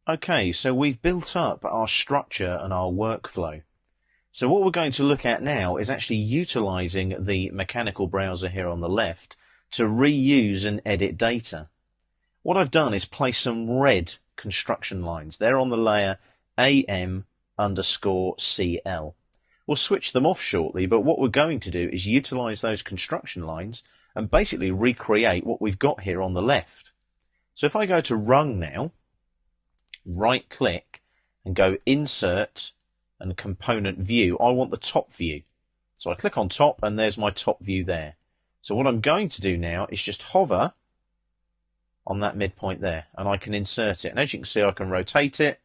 Okay, so we've built up our structure and our workflow. So what we're going to look at now is actually utilizing the mechanical browser here on the left to reuse and edit data. What I've done is place some red construction lines. They're on the layer AM_CL. We'll switch them off shortly, but what we're going to do is utilize those construction lines and basically recreate what we've got here on the left. So if I go to Rung now, right click and go Insert and Component View, I want the top view. So I click on top and there's my top view there. So what I'm going to do now is just hover on that midpoint there and I can insert it. And as you can see, I can rotate it.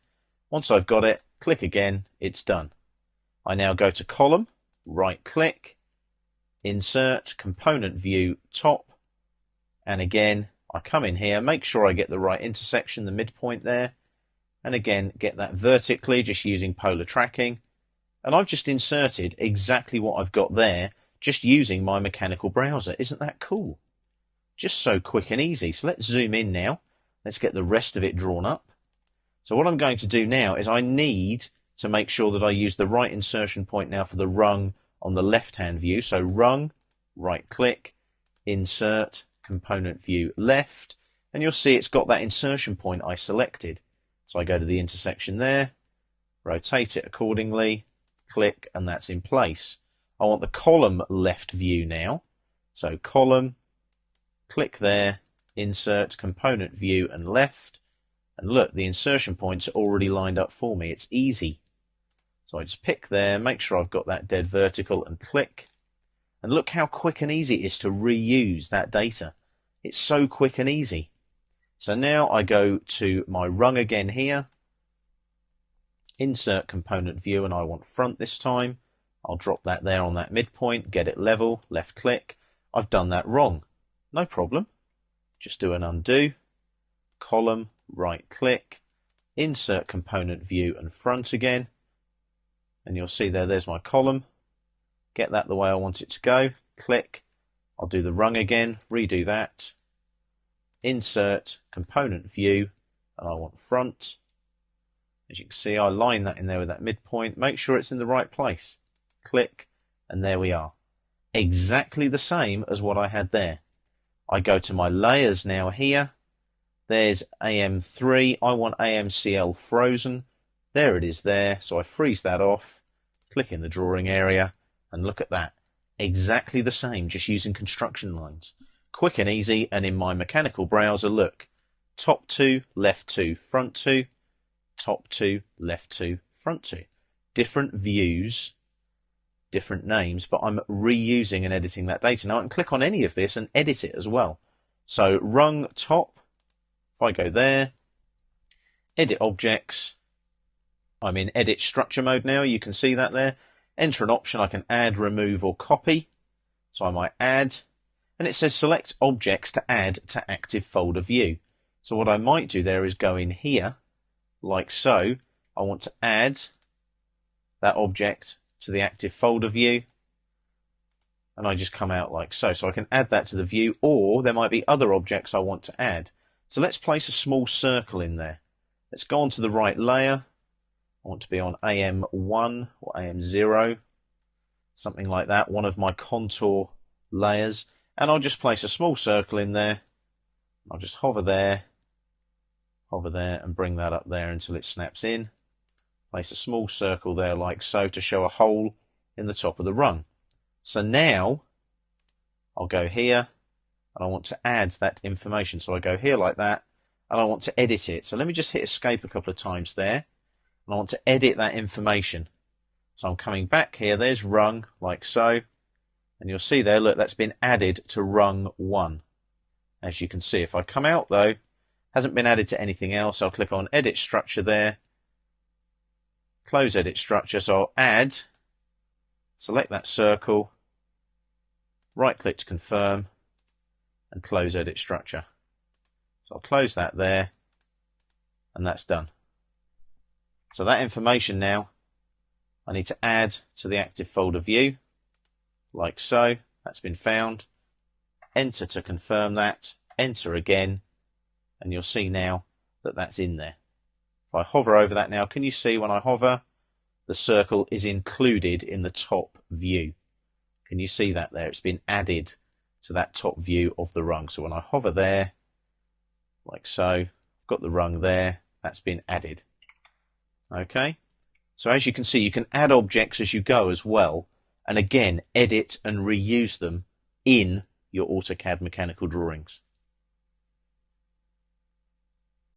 Once I've got it, click again, it's done. I now go to Column, right click, Insert, Component View, Top, and again, I come in here, make sure I get the right intersection, the midpoint there, and again, get that vertically, just using polar tracking. And I've just inserted exactly what I've got there, just using my mechanical browser. Isn't that cool? Just so quick and easy. So let's zoom in now. Let's get the rest of it drawn up. So what I'm going to do now is I need to make sure that I use the right insertion point now for the rung on the left-hand view. So rung, right click, insert, component view left, and you'll see it's got that insertion point I selected. So I go to the intersection there, rotate it accordingly, click, and that's in place. I want the column left view now. So column, click there, insert, component view, and left. And look, the insertion points are already lined up for me. It's easy. So I just pick there, make sure I've got that dead vertical, and click. And look how quick and easy it is to reuse that data. It's so quick and easy. So now I go to my rung again here, insert component view, and I want front this time. I'll drop that there on that midpoint, get it level, left click. I've done that wrong. No problem. Just do an undo, column, right click, insert component view and front again. And you'll see there's my column. Get that the way I want it to go, click. I'll do the rung again, redo that. Insert component view, and I want front. As you can see, I line that in there with that midpoint. Make sure it's in the right place. Click, and there we are. Exactly the same as what I had there. I go to my layers now here. There's AM3. I want AMCL frozen. There it is there. So I freeze that off, click in the drawing area, and look at that. Exactly the same, just using construction lines. Quick and easy, and in my mechanical browser, look. Top 2, left 2, front 2. Top 2, left 2, front 2. Different views, different names, but I'm reusing and editing that data. Now I can click on any of this and edit it as well. So rung top, if I go there, edit objects, I'm in edit structure mode now, you can see that there. Enter an option, I can add, remove or copy. So I might add, and it says select objects to add to active folder view. So what I might do there is go in here, like so. I want to add that object to the active folder view, and I just come out like so. So I can add that to the view, or there might be other objects I want to add. So let's place a small circle in there. Let's go on to the right layer. I want to be on AM1 or AM0, something like that, one of my contour layers. And I'll just place a small circle in there. I'll just hover there, and bring that up there until it snaps in. Place a small circle there like so to show a hole in the top of the rung. So now I'll go here and I want to add that information. So I go here like that and I want to edit it. So let me just hit escape a couple of times there. And I want to edit that information. So I'm coming back here, there's rung like so. And you'll see there, look, that's been added to rung 1. As you can see, if I come out though, hasn't been added to anything else. I'll click on edit structure there. Close edit structure, so I'll add, select that circle, right click to confirm, and close edit structure. So I'll close that there, and that's done. So that information now, I need to add to the active folder view, like so. That's been found. Enter to confirm that, enter again, and you'll see now that that's in there. If I hover over that now, can you see when I hover, the circle is included in the top view? Can you see that there? It's been added to that top view of the rung. So when I hover there, like so, I've got the rung there, that's been added. Okay, so as you can see, you can add objects as you go as well, and again, edit and reuse them in your AutoCAD mechanical drawings.